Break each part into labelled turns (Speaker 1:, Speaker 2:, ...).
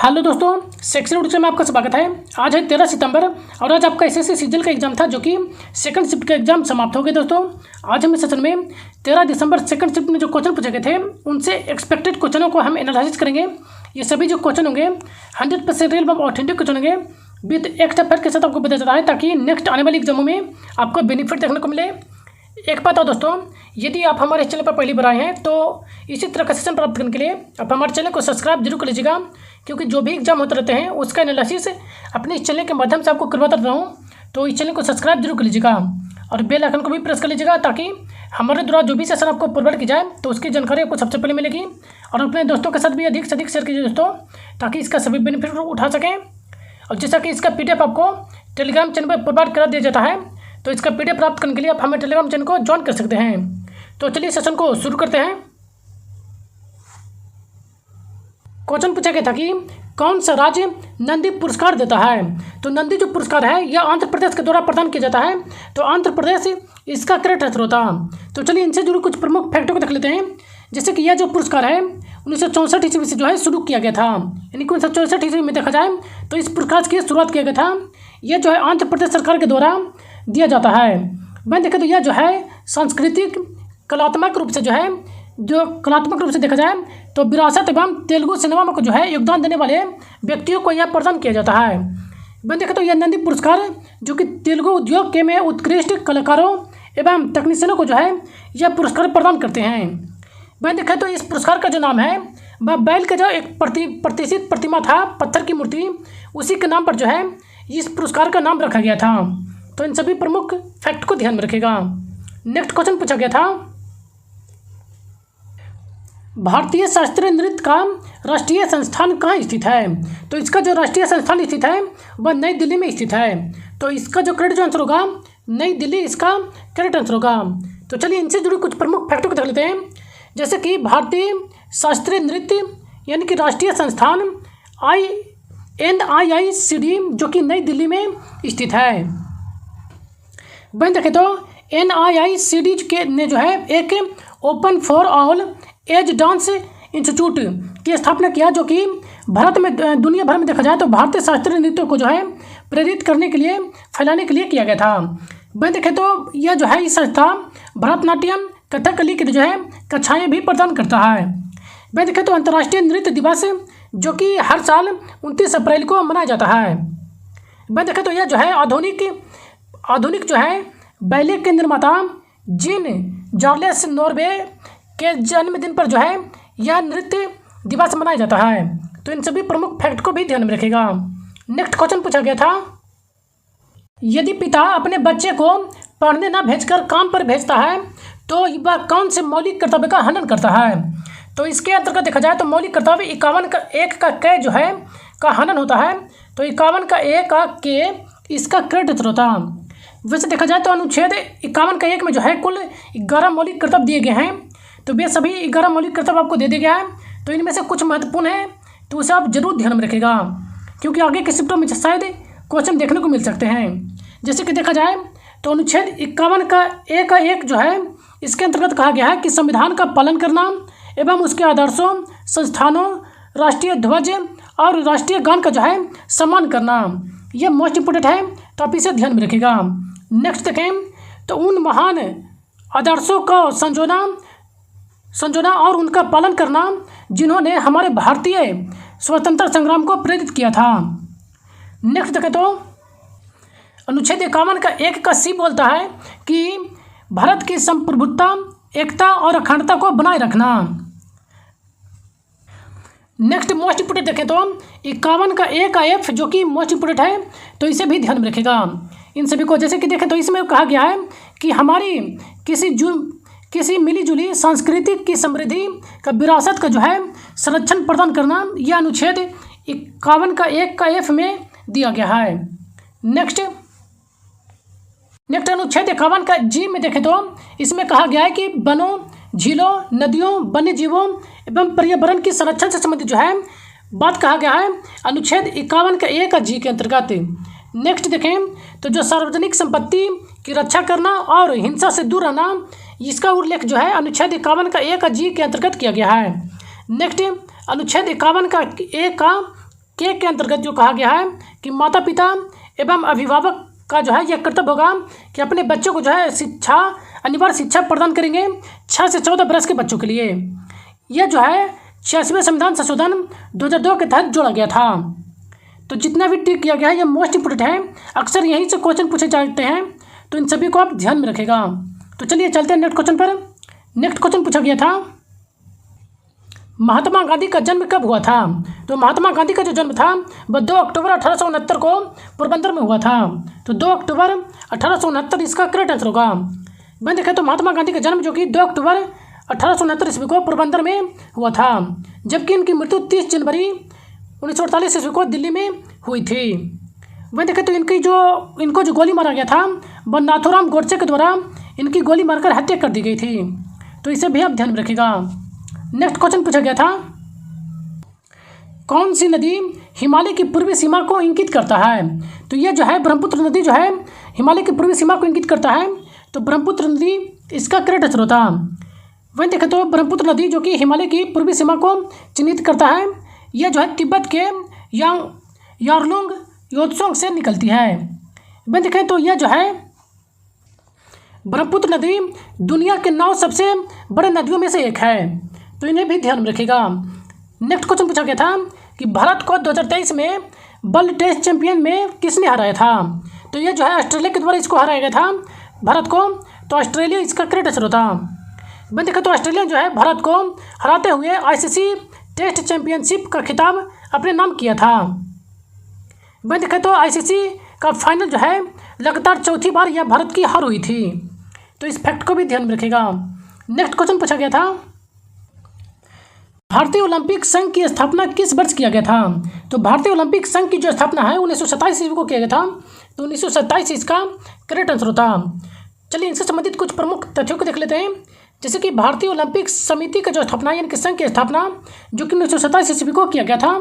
Speaker 1: Hello दोस्तों, section education में आपका स्वागत है। आज है 13 सितंबर और आज आपका एसएससी सीजीएल का एग्जाम था जो कि सेकंड शिफ्ट का एग्जाम समाप्त हो गए। दोस्तों आज हम इस सेशन में 13 दिसंबर सेकंड शिफ्ट में जो क्वेश्चन पूछे गए थे उनसे एक्सपेक्टेड क्वेश्चनों को हम एनालिसिस करेंगे। ये सभी जो क्वेश्चन होंगे 100% रियल और ऑथेंटिक क्वेश्चन होंगे विद एक्स्ट्रा फैक्ट के साथ आपको बताया जाता है ताकि नेक्स्ट आने वाली एग्जामों में आपको बेनिफिट देखने को मिले। एक बात हो दोस्तों, यदि आप हमारे चैनल पर पहली बार आए हैं तो इसी तरह का सेशन प्राप्त करने के लिए आप हमारे चैनल को सब्सक्राइब जरूर कर लीजिएगा, क्योंकि जो भी एग्जाम होते रहते हैं उसका एनालिसिस अपने इस चैनल के माध्यम से आपको करवाता रहता हूँ। तो इस चैनल को सब्सक्राइब जरूर कर लीजिएगा और बेल आइकन को भी प्रेस कर लीजिएगा ताकि हमारे द्वारा जो भी सेशन आपको प्रोवाइड की जाए तो उसकी जानकारी आपको सबसे पहले मिलेगी। और अपने दोस्तों के साथ भी अधिक से अधिक शेयर कीजिए दोस्तों, ताकि इसका सभी बेनिफिट उठा सकें। और जैसा कि इसका PDF आपको टेलीग्राम चैनल पर प्रोवाइड करा दिया जाता है, तो इसका PDF प्राप्त करने के लिए आप हमें टेलीग्राम चैनल को ज्वाइन कर सकते हैं। तो चलिए सेशन को शुरू करते हैं। क्वेश्चन पूछा गया था कि कौन सा राज्य नंदी पुरस्कार देता है। तो नंदी जो पुरस्कार है यह आंध्र प्रदेश के द्वारा प्रदान किया जाता है। तो आंध्र प्रदेश इसका करेक्ट आंसर होता। तो चलिए इनसे जुड़े कुछ प्रमुख फैक्टों को देख लेते हैं। जैसे कि यह जो पुरस्कार है 1964 ईस्वी से जो है शुरू किया गया था, यानी कि 1964 ईस्वी में देखा जाए तो इस पुरस्कार की शुरुआत किया गया था। यह जो है आंध्र प्रदेश सरकार के द्वारा दिया जाता है। मैं देखें तो यह जो है सांस्कृतिक कलात्मक रूप से देखा जाए तो विरासत एवं तेलुगु सिनेमा में को जो है योगदान देने वाले व्यक्तियों को यह प्रदान किया जाता है। मैं देखें तो यह नंदी पुरस्कार जो कि तेलुगु उद्योग के में उत्कृष्ट कलाकारों एवं तकनीशियनों को जो है यह पुरस्कार प्रदान करते हैं। मैं देखें तो इस पुरस्कार का जो नाम है वह बैल का जो एक प्रतिष्ठित प्रतिमा था, पत्थर की मूर्ति, उसी के नाम पर जो है इस पुरस्कार का नाम रखा गया था। तो इन सभी प्रमुख फैक्ट को ध्यान में रखिएगा। नेक्स्ट क्वेश्चन पूछा गया था, भारतीय शास्त्रीय नृत्य का राष्ट्रीय संस्थान कहाँ स्थित है। तो इसका जो राष्ट्रीय संस्थान स्थित है वह नई दिल्ली में स्थित है। तो इसका जो करेक्ट आंसर होगा नई दिल्ली, इसका करेक्ट आंसर होगा। तो चलिए इनसे जुड़े कुछ प्रमुख फैक्टों को देख लेते हैं। जैसे कि भारतीय शास्त्रीय नृत्य यानी कि राष्ट्रीय संस्थान NIICD जो कि नई दिल्ली में स्थित है। वहीं देखें तो NIICD के ने जो है एक open for all age dance institute की स्थापना किया, जो कि भारत में दुनिया भर में देखा जाए तो भारतीय शास्त्रीय नृत्यों को जो है प्रेरित करने के लिए, फैलाने के लिए किया गया था। वहीं देखें तो यह जो है इस संस्था भरतनाट्यम, कथकली की जो है कक्षाएँ भी प्रदान करता है। वहीं देखें तो अंतर्राष्ट्रीय नृत्य दिवस जो कि हर साल 29 अप्रैल को मनाया जाता है। वहीं देखें तो यह जो है आधुनिक जो है बैले के निर्माता जीन चार्ल्स नॉर्वे के जन्मदिन पर जो है यह नृत्य दिवस मनाया जाता है। तो इन सभी प्रमुख फैक्ट को भी ध्यान में रखेगा। नेक्स्ट क्वेश्चन पूछा गया था, यदि पिता अपने बच्चे को पढ़ने न भेजकर काम पर भेजता है तो वह कौन से मौलिक कर्तव्य का हनन करता है। तो इसके अंतर्गत देखा जाए तो मौलिक कर्तव्य 51 का 1 का क जो है का हनन होता है। तो 51 का 1 का के इसका करेक्ट आंसर होता। वैसे देखा जाए तो अनुच्छेद 51 का 1 में जो है कुल 11 मौलिक कर्तव्य दिए गए हैं। तो वे सभी 11 मौलिक कर्तव्य आपको दे दिया गया है। तो इनमें से कुछ महत्वपूर्ण है तो उसे आप जरूर ध्यान में रखिएगा, क्योंकि आगे के शिफ्टों में शायद क्वेश्चन देखने को मिल सकते हैं। जैसे कि देखा जाए तो अनुच्छेद 51 का 1 जो है इसके अंतर्गत कहा गया है कि संविधान का पालन करना एवं उसके आदर्शों, संस्थानों, राष्ट्रीय ध्वज और राष्ट्रीय गान का जो है सम्मान करना, यह मोस्ट इम्पोर्टेंट है। तो आप इसे ध्यान में रखिएगा। नेक्स्ट देखें तो उन महान आदर्शों को संजोना और उनका पालन करना जिन्होंने हमारे भारतीय स्वतंत्रता संग्राम को प्रेरित किया था। नेक्स्ट देखें तो अनुच्छेद 51 का 1 का C बोलता है कि भारत की संप्रभुता, एकता और अखंडता को बनाए रखना। नेक्स्ट मोस्ट इंपोर्टेंट देखें तो 51 का 1 का F जो कि मोस्ट इंपोर्टेंट है, तो इसे भी ध्यान में रखेगा इन सभी को। जैसे कि देखें तो इसमें कहा गया है कि हमारी किसी मिलीजुली सांस्कृतिक की समृद्धि का विरासत का जो है संरक्षण प्रदान करना, यह अनुच्छेद 51 का 1 का F में दिया गया है। नेक्स्ट अनुच्छेद 51 का G में देखें तो इसमें कहा गया है कि वनों, झीलों, नदियों, वन्य जीवों एवं पर्यावरण की संरक्षण से संबंधित जो है बात कहा गया है अनुच्छेद 51 का 1 का G के अंतर्गत। नेक्स्ट देखें तो जो सार्वजनिक संपत्ति की रक्षा करना और हिंसा से दूर रहना, इसका उल्लेख जो है अनुच्छेद 51 का 1 का G के अंतर्गत किया गया है। नेक्स्ट अनुच्छेद 51 का 1 का के अंतर्गत जो कहा गया है कि माता पिता एवं अभिभावक का जो है यह कर्तव्य होगा कि अपने बच्चों को जो है अनिवार्य शिक्षा प्रदान करेंगे 6 से 14 वर्ष के बच्चों के लिए। यह जो है 86वें संविधान संशोधन 2002 के तहत जोड़ा गया था। तो जितना भी टिक किया गया है यह मोस्ट इंपोर्टेंट है, अक्सर यहीं से क्वेश्चन पूछे जाते हैं, तो इन सभी को आप ध्यान में रखेगा। तो चलिए चलते हैं नेक्स्ट क्वेश्चन पर। नेक्स्ट क्वेश्चन पूछा गया था महात्मा गांधी का जन्म कब हुआ था। तो महात्मा गांधी का जो जन्म था वह 2 अक्टूबर 1869 को पोरबंदर में हुआ था। तो 2 अक्टूबर 1869 इसका करेक्ट आंसर होगा। मैंने देखा तो महात्मा गांधी का जन्म जो कि 2 अक्टूबर 1869 ईस्वी को पोरबंदर में हुआ था, जबकि इनकी मृत्यु 30 जनवरी 1948 ईस्वी को दिल्ली में हुई थी। वह देखें तो इनको जो गोली मारा गया था वह नाथूराम गोडसे के द्वारा इनकी गोली मारकर हत्या कर दी गई थी। तो इसे भी आप ध्यान में रखिएगा। नेक्स्ट क्वेश्चन पूछा गया था कौन सी नदी हिमालय की पूर्वी सीमा को इंगित करता है। तो यह जो है ब्रह्मपुत्र नदी जो है हिमालय की पूर्वी सीमा को इंगित करता है। तो ब्रह्मपुत्र नदी इसका करेक्ट आंसर होता। वहीं देखें तो ब्रह्मपुत्र नदी जो कि हिमालय की पूर्वी सीमा को चिन्हित करता है, यह जो है तिब्बत के यारलुंग योत्सोंग से निकलती है। वहीं देखें तो यह जो है ब्रह्मपुत्र नदी दुनिया के 9 सबसे बड़े नदियों में से एक है। तो इन्हें भी ध्यान में रखिएगा। नेक्स्ट क्वेश्चन पूछा गया था कि भारत को 2023 में वर्ल्ड टेस्ट चैंपियन में किसने हराया था। तो यह जो है ऑस्ट्रेलिया के द्वारा इसको हराया गया था भारत को। तो ऑस्ट्रेलिया इसका करेक्ट आंसर होता। मैंने देखा तो ऑस्ट्रेलिया जो है भारत को हराते हुए ICC टेस्ट चैंपियनशिप का खिताब अपने नाम किया था। मैंने देखा तो ICC का फाइनल जो है लगातार चौथी बार यह भारत की हार हुई थी। तो इस फैक्ट को भी ध्यान में रखिएगा। नेक्स्ट क्वेश्चन पूछा गया था भारतीय ओलंपिक संघ की स्थापना किस वर्ष किया गया था। तो भारतीय ओलंपिक संघ की जो स्थापना है 1927 ईस्वी को किया गया था। तो 1927 इसका करेक्ट आंसर होता। चलिए इनसे संबंधित कुछ प्रमुख तथ्यों को देख लेते हैं। जैसे कि भारतीय ओलंपिक समिति का जो स्थापना यानी कि संघ की स्थापना जो कि 1927 ईस्वी को किया गया था।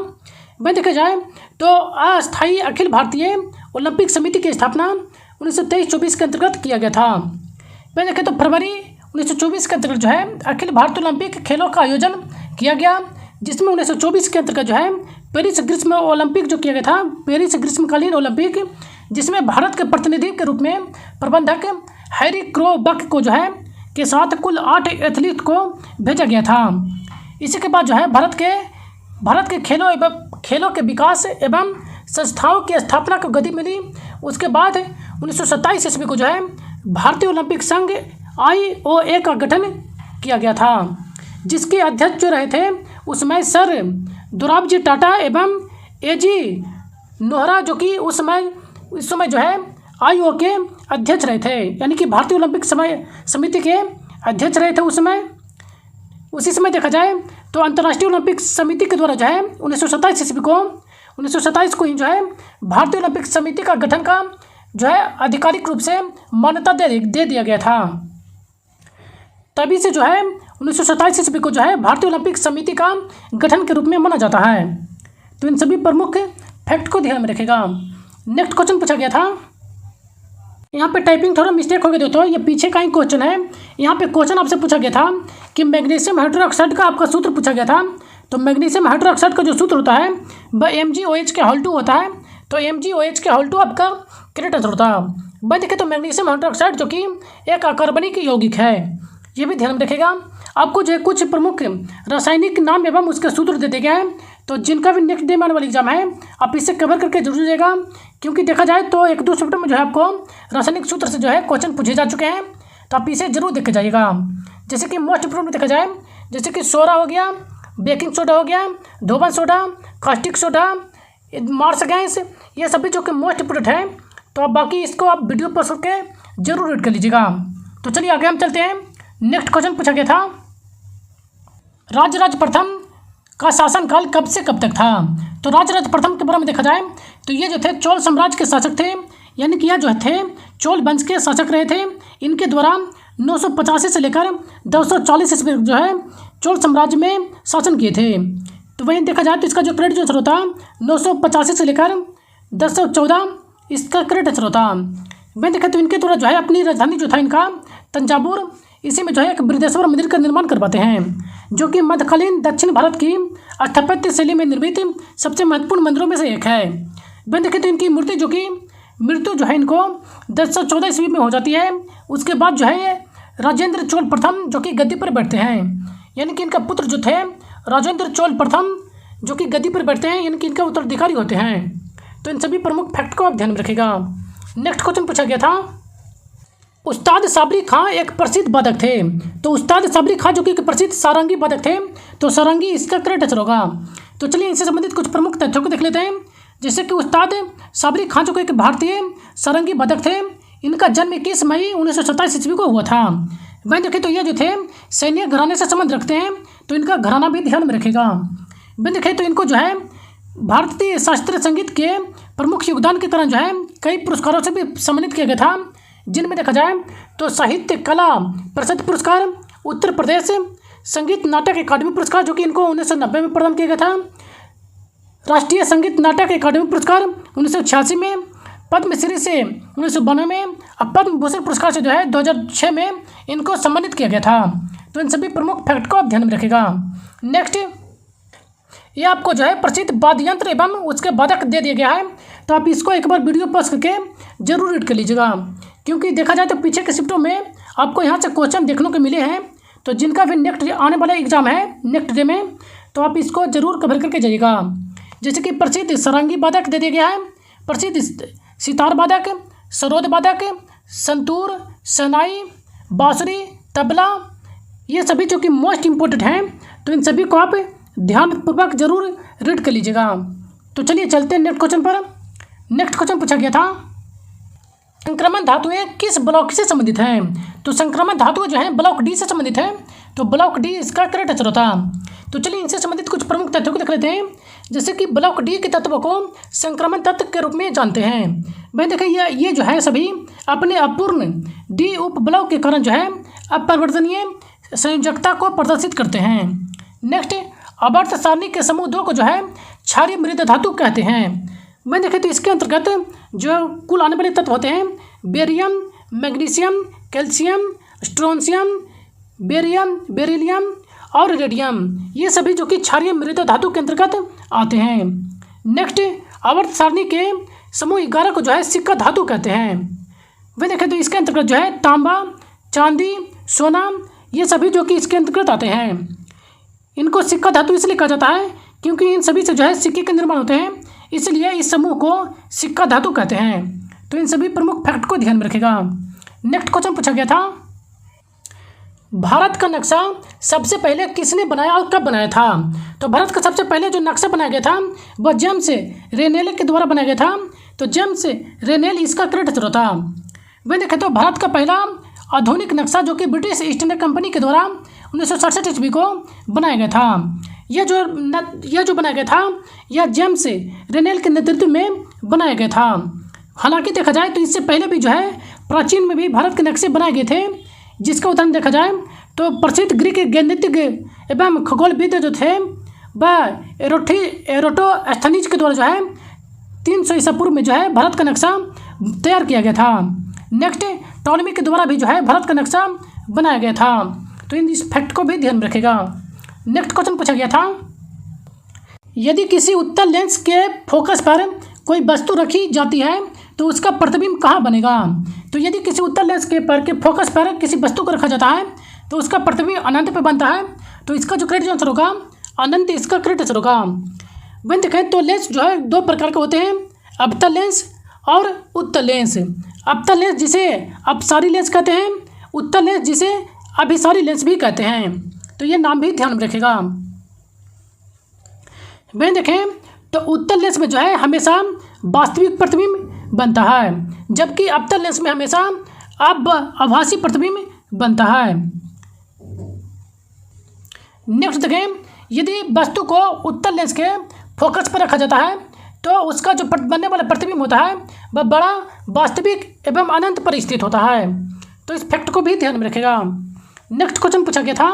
Speaker 1: वह देखा जाए तो अस्थायी अखिल भारतीय ओलंपिक समिति की स्थापना 1923-24 के अंतर्गत किया गया था। वह देखें तो फरवरी 1924 के अंतर्गत जो है अखिल भारतीय ओलंपिक खेलों का आयोजन किया गया, जिसमें 1924 के अंतर्गत जो है पेरिस ग्रीष्म ओलंपिक जो किया गया था, पेरिस ग्रीष्मकालीन ओलंपिक, जिसमें भारत के प्रतिनिधि के रूप में प्रबंधक हैरी क्रोबक को जो है के साथ कुल 8 एथलीट को भेजा गया था। इसी के बाद जो है भारत के खेलों के विकास एवं संस्थाओं की स्थापना को गति मिली। उसके बाद 1927 ईस्वी को जो है भारतीय ओलंपिक संघ IOA का गठन किया गया था, जिसके अध्यक्ष जो रहे थे उस समय सर दोराबजी टाटा एवं AG नोहरा जो कि उस समय जो है IOA के अध्यक्ष रहे थे, यानी कि भारतीय ओलंपिक समिति के अध्यक्ष रहे थे उस समय। उसी समय देखा जाए तो अंतर्राष्ट्रीय ओलंपिक समिति के द्वारा जो है 1927 ईस्वी को 1927 को ही जो है भारतीय ओलंपिक समिति का गठन का जो है आधिकारिक रूप से मान्यता दे दिया गया था। तभी से जो है 1927 ईस्वी को जो है भारतीय ओलंपिक समिति का गठन के रूप में माना जाता है। तो इन सभी प्रमुख फैक्ट को ध्यान में रखेगा। नेक्स्ट क्वेश्चन पूछा गया था, यहाँ पे टाइपिंग थोड़ा मिस्टेक हो गया दोस्तों, ये पीछे का ही क्वेश्चन है। यहाँ पे क्वेश्चन आपसे पूछा गया था कि मैग्नीशियम हाइड्रोक्साइड का आपका सूत्र पूछा गया था। तो मैग्नीशियम हाइड्रोक्साइड का जो सूत्र होता है वह MgOH के होल 2 होता है। तो MgOH के होल 2 आपका करेक्ट आंसर होता है। भाई देखें तो मैग्नीशियम हाइड्रोक्साइड जो कि एक अकार्बनिक यौगिक है, ये भी ध्यान में रखेगा। आपको जो है कुछ प्रमुख रासायनिक नाम एवं उसके सूत्र दे दिए गए हैं। तो जिनका भी नेक्स्ट डे में आने वाली एग्जाम है आप इसे कवर करके जरूर जाएगा, क्योंकि देखा जाए तो 1-2 चैप्टर में जो है आपको रासायनिक सूत्र से जो है क्वेश्चन पूछे जा चुके हैं। तो आप इसे जरूर देख के जाइएगा। जैसे कि मोस्ट इंपोर्टेंट देखा जाए जैसे कि सोडा हो गया, बेकिंग सोडा हो गया, धोबन soda, caustic soda, marsh gas, ये सभी जो कि मोस्ट इंपोर्टेंट है। तो आप बाकी इसको आप वीडियो पर सुन के जरूर रीड कर लीजिएगा। तो चलिए आगे हम चलते हैं। नेक्स्ट क्वेश्चन पूछा गया था राजराज प्रथम का शासनकाल कब से कब तक था। तो राजराज प्रथम के बारे में देखा जाए तो ये जो थे चोल साम्राज्य के शासक थे, यानी कि यह जो थे चोल वंश के शासक रहे थे। इनके द्वारा 985 से लेकर 240 ईस्वी जो है चोल साम्राज्य में शासन किए थे। तो वहीं देखा जाए तो इसका जो करेक्ट आंसर होता 985 से लेकर 1014 इसका करेक्ट आंसर होता। वहीं देखा तो इनके द्वारा जो है अपनी राजधानी जो था इनका तंजावुर, इसी में जो है एक बृहदेश्वर मंदिर का निर्माण करवाते हैं, जो कि मध्यकालीन दक्षिण भारत की स्थापत्य शैली में निर्मित सबसे महत्वपूर्ण मंदिरों में से एक है। वहीं देखें तो इनकी मृत्यु जो है इनको 1014 ईस्वी में हो जाती है। उसके बाद जो है राजेंद्र चोल प्रथम जो कि गद्दी पर बैठते हैं, यानी कि इनका पुत्र जो थे राजेंद्र चोल प्रथम जो कि गद्दी पर बैठते हैं, यानी कि इनका उत्तराधिकारी होते हैं। तो इन सभी प्रमुख फैक्ट को आप ध्यान में रखिएगा। नेक्स्ट क्वेश्चन पूछा गया था, उस्ताद साबरी खां एक प्रसिद्ध वादक थे। तो उस्ताद साबरी खां जो कि एक प्रसिद्ध सारंगी वादक थे, तो सारंगी इसका करेक्ट आंसर होगा। तो चलिए इनसे संबंधित कुछ प्रमुख तथ्यों को देख लेते हैं। जैसे कि उस्ताद साबरी खां जो कि एक भारतीय सारंगी वादक थे, इनका जन्म 21 मई 1927 ईस्वी को हुआ था। वहीं देखें तो ये जो थे सैन्य घराने से संबंध रखते हैं, तो इनका घराना भी ध्यान में रखेगा। वहीं देखें तो इनको जो है भारतीय शास्त्रीय संगीत के प्रमुख योगदान के कारण जो है कई पुरस्कारों से भी सम्मानित किया गया था, जिनमें देखा जाए तो साहित्य कला परिषद पुरस्कार, उत्तर प्रदेश संगीत नाटक अकादमी पुरस्कार जो कि इनको 1990 में प्रदान किया गया था, राष्ट्रीय संगीत नाटक अकादमी पुरस्कार 1986 में, पद्मश्री से 1992 में और पद्म भूषण पुरस्कार से जो है 2006 में इनको सम्मानित किया गया था। तो इन सभी प्रमुख फैक्ट को आप ध्यान में रखिएगा। नेक्स्ट, ये आपको जो है प्रसिद्ध वाद्य यंत्र एवं उसके वादक दे दिया गया है, तो आप इसको एक बार वीडियो पॉज करके जरूर रीड कर लीजिएगा, क्योंकि देखा जाए तो पीछे के शिफ्टों में आपको यहाँ से क्वेश्चन देखने को मिले हैं। तो जिनका भी नेक्स्ट आने वाला एग्जाम है नेक्स्ट डे में, तो आप इसको जरूर कवर करके जाइएगा। जैसे कि प्रसिद्ध सारंगी वादक दे दिया गया है, प्रसिद्ध सितार वादक, सरोद वादक, संतूर, शहनाई, बांसुरी, तबला, ये सभी जो कि मोस्ट इम्पोर्टेंट हैं, तो इन सभी को आप ध्यानपूर्वक जरूर रीड कर लीजिएगा। तो चलिए चलते हैं नेक्स्ट क्वेश्चन पर। नेक्स्ट क्वेश्चन पूछा गया था, संक्रमण धातुएं किस ब्लॉक से संबंधित हैं। तो संक्रमण धातुएं जो हैं ब्लॉक डी से संबंधित हैं, तो ब्लॉक डी इसका करेक्ट आंसर होता। तो चलिए इनसे संबंधित कुछ प्रमुख तथ्यों को देख लेते हैं। जैसे कि ब्लॉक डी के तत्वों को संक्रमण तत्व के रूप में जानते हैं। भाई देखिए ये जो है सभी अपने अपूर्ण डी उप ब्लॉक के कारण जो है अपरिवर्तनीय संयोजकता को प्रदर्शित करते हैं। नेक्स्ट, आवर्त सारणी के समूह 2 को जो है क्षारीय मृद धातु कहते हैं। मैं देखें तो इसके अंतर्गत जो कुल आने वाले तत्व होते हैं barium, magnesium, calcium, strontium, beryllium और रेडियम, ये सभी जो कि क्षारीय मृद धातु के अंतर्गत आते हैं। नेक्स्ट, आवर्त सारणी के समूह 11 को जो है सिक्का धातु कहते हैं। वह देखें तो इसके अंतर्गत जो है तांबा, चांदी, सोना, ये सभी जो कि इसके अंतर्गत आते हैं। इनको सिक्का धातु इसलिए कहा जाता है क्योंकि इन सभी से जो है सिक्के के निर्माण होते हैं, इसलिए इस समूह को सिक्का धातु कहते हैं। तो इन सभी प्रमुख फैक्ट को ध्यान में रखेगा। नेक्स्ट क्वेश्चन पूछा गया था, भारत का नक्शा सबसे पहले किसने बनाया और कब बनाया था। तो भारत का सबसे पहले जो नक्शा बनाया गया था वह जेम्स रेनेल के द्वारा बनाया गया था। तो जेम्स रेनेल इसका करेक्ट आंसर होता। वह देखें तो भारत का पहला आधुनिक नक्शा जो कि ब्रिटिश ईस्ट इंडिया कंपनी के द्वारा 1967 ईस्वी को बनाया गया था। यह जो बनाया गया था यह जेम्स रेनेल के नेतृत्व में बनाया गया था। हालांकि देखा जाए तो इससे पहले भी जो है प्राचीन में भी भारत के नक्शे बनाए गए थे, जिसका उदाहरण देखा जाए तो प्रसिद्ध ग्रीक गणितज्ञ एवं खगोलविद जो थे वह एरोटोस्थनीज के द्वारा जो है 300 ईसा पूर्व में जो है भारत का नक्शा तैयार किया गया था। नेक्स्ट, टॉलमी के द्वारा भी जो है भारत का नक्शा बनाया गया था। तो इन इस फैक्ट को भी ध्यान में रखेगा। नेक्स्ट क्वेश्चन पूछा गया था, यदि किसी उत्तल लेंस के फोकस पर कोई वस्तु रखी जाती है तो उसका प्रतिबिंब कहाँ बनेगा। तो यदि किसी उत्तल लेंस के फोकस पर किसी वस्तु को रखा जाता है तो उसका प्रतिबिंब अनंत पे बनता है। तो इसका जो करेक्ट आंसर होगा अनंत, इसका करेक्ट आंसर होगा। वहीं देखें तो लेंस जो है 2 प्रकार के होते हैं, अवतल लेंस और उत्तल लेंस। अवतल लेंस जिसे अपसारी लेंस कहते हैं, उत्तल लेंस जिसे अभिसारी लेंस भी कहते हैं। तो ये नाम भी ध्यान में रखेगा। वहीं देखें तो उत्तल लेंस में जो है हमेशा वास्तविक प्रतिबिंब बनता है, जबकि अवतल लेंस में हमेशा आभासी प्रतिबिंब बनता है। नेक्स्ट देखें, यदि वस्तु को उत्तल लेंस के फोकस पर रखा जाता है तो उसका जो बनने वाला प्रतिबिंब होता है वह बड़ा, वास्तविक एवं अनंत पर स्थित होता है। तो इस फैक्ट को भी ध्यान में रखेगा। नेक्स्ट क्वेश्चन पूछा गया था,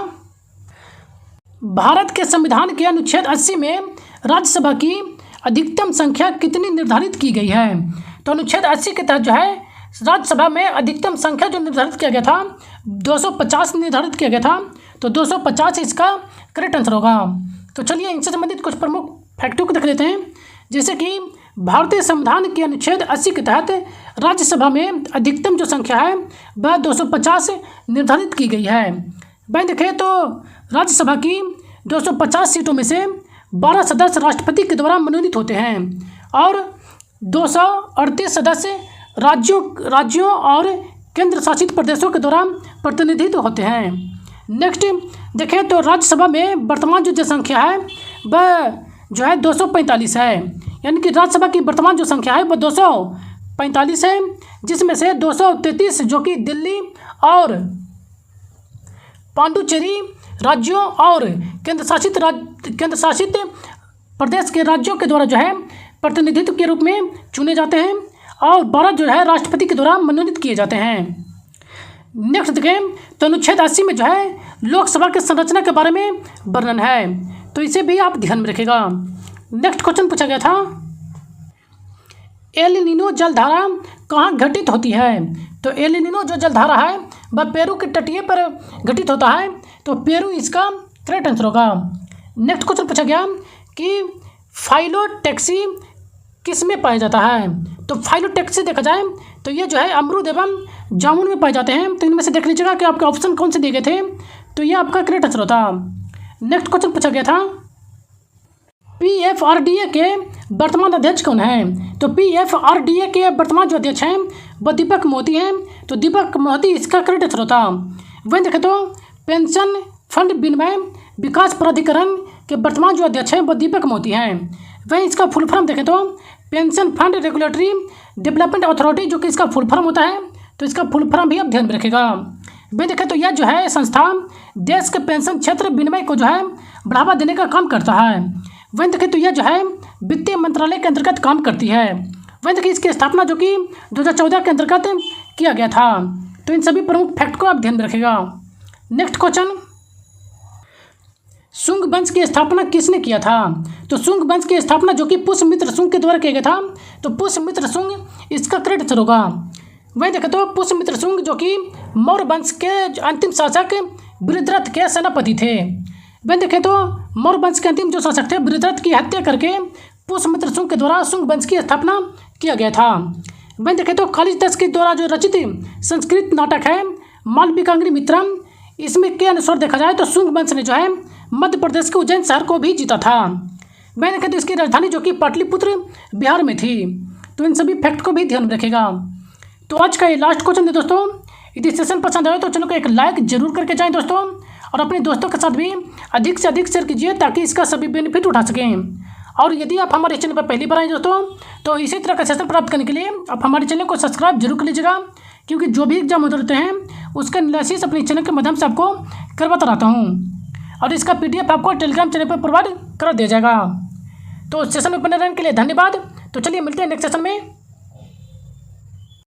Speaker 1: भारत के संविधान के अनुच्छेद 80 में राज्यसभा की अधिकतम संख्या कितनी निर्धारित की गई है। तो अनुच्छेद 80 के तहत जो है राज्यसभा में अधिकतम संख्या जो निर्धारित किया गया था 250 निर्धारित किया गया था। तो 250 इसका करेक्ट आंसर होगा। तो चलिए इनसे संबंधित कुछ प्रमुख फैक्टों को देख लेते हैं। जैसे कि भारतीय संविधान के अनुच्छेद 80 के तहत राज्यसभा में अधिकतम जो संख्या है वह 250 निर्धारित की गई है। वहीं देखें तो राज्यसभा की 250 सीटों में से 12 सदस्य राष्ट्रपति के द्वारा मनोनीत होते हैं और 238 सदस्य राज्यों और केंद्र शासित प्रदेशों के द्वारा प्रतिनिधित्व होते हैं। नेक्स्ट देखें तो राज्यसभा में वर्तमान जो जनसंख्या है वह जो है 245 है, यानी कि राज्यसभा की वर्तमान जो संख्या है वह 245 है, जिसमें से 233 जो कि दिल्ली और पांडुचेरी राज्यों और केंद्र शासित प्रदेश के राज्यों के द्वारा जो है प्रतिनिधित्व के रूप में चुने जाते हैं और 12 जो है राष्ट्रपति के द्वारा मनोनीत किए जाते हैं। नेक्स्ट देखें तो अनुच्छेद 80 में जो है लोकसभा की संरचना के बारे में वर्णन है, तो इसे भी आप ध्यान में रखिएगा। नेक्स्ट क्वेश्चन पूछा गया था, एल नीनो जलधारा कहाँ घटित होती है? तो एल नीनो जो जलधारा है वह पेरू के तटीय पर घटित होता है, तो पेरू इसका करेक्ट आंसर होगा। नेक्स्ट क्वेश्चन पूछा गया कि फाइलोटैक्सी किस में पाया जाता है? तो फाइलोटैक्सी देखा जाए तो ये जो है अमरूद एवं जामुन में पाए जाते हैं, तो इनमें से देख लीजिएगा कि आपके ऑप्शन कौन से दिए गए थे, तो ये आपका करेक्ट आंसर होता। नेक्स्ट क्वेश्चन पूछा गया था, PFRDA के वर्तमान अध्यक्ष कौन है? तो PFRDA के वर्तमान जो अध्यक्ष हैं वह दीपक मोदी हैं, तो दीपक मोदी इसका करेक्ट आंसर होता। वहीं देखें तो पेंशन फंड विनिमय विकास प्राधिकरण के वर्तमान जो अध्यक्ष हैं वह दीपक मोदी हैं। वहीं इसका फुल फॉर्म देखें तो pension fund regulatory development authority जो कि इसका फुल फॉर्म होता है, तो इसका फुल फॉर्म भी आप ध्यान में रखिएगा। वहीं देखें तो यह जो है संस्था देश के पेंशन क्षेत्र विनिमय को जो है बढ़ावा देने का काम करता है। वहीं देखें तो यह जो है वित्तीय मंत्रालय के अंतर्गत काम करती है। वहीं देखिए इसकी स्थापना जो कि 2014 के अंतर्गत किया गया था, तो इन सभी प्रमुख फैक्ट को आप ध्यान में रखिएगा। नेक्स्ट क्वेश्चन, शुंग वंश की स्थापना किसने किया था? तो शुंग वंश की स्थापना जो कि पुष्यमित्र शुंग के द्वारा किया गया था, तो पुष्यमित्र शुंग इसका करेक्ट आंसर होगा। वहीं देखें तो पुष्यमित्र शुंग जो कि मौर्य वंश के अंतिम शासक बृहद्रथ के सेनापति थे। वहीं देखें तो मौर्य वंश के अंतिम जो शासक थे बृहद्रथ की हत्या करके पुष्यमित्र शुंग के द्वारा शुंग वंश की स्थापना किया गया था। वहीं देखें तो कालिदास के द्वारा जो रचित संस्कृत नाटक है मालविकाग्नि मित्रम, इसमें के अनुसार देखा जाए तो शुंग वंश ने जो है मध्य प्रदेश के उज्जैन शहर को भी जीता था। वहीं देखें तो इसकी राजधानी जो कि पाटलिपुत्र बिहार में थी, तो इन सभी फैक्ट को भी ध्यान में रखेगा। तो आज का ये लास्ट क्वेश्चन है दोस्तों। यदि सेशन पसंद आए तो चैनल को एक लाइक जरूर करके जाएं दोस्तों, और अपने दोस्तों के साथ भी अधिक से अधिक शेयर कीजिए ताकि इसका सभी बेनिफिट उठा सकें। और यदि आप हमारे चैनल पर पहली बार आए दोस्तों तो इसी तरह का सेशन प्राप्त करने के लिए आप हमारे चैनल को सब्सक्राइब जरूर कर लीजिएगा, क्योंकि जो भी एग्जाम होते रहते हैं उसका एनालिसिस अपने चैनल के माध्यम से आपको करवाता रहता हूँ, और इसका PDF आपको टेलीग्राम चैनल पर प्रोवाइड कर दिया जाएगा। तो सेशन में बने रहने के लिए धन्यवाद। तो चलिए मिलते हैं नेक्स्ट सेशन में।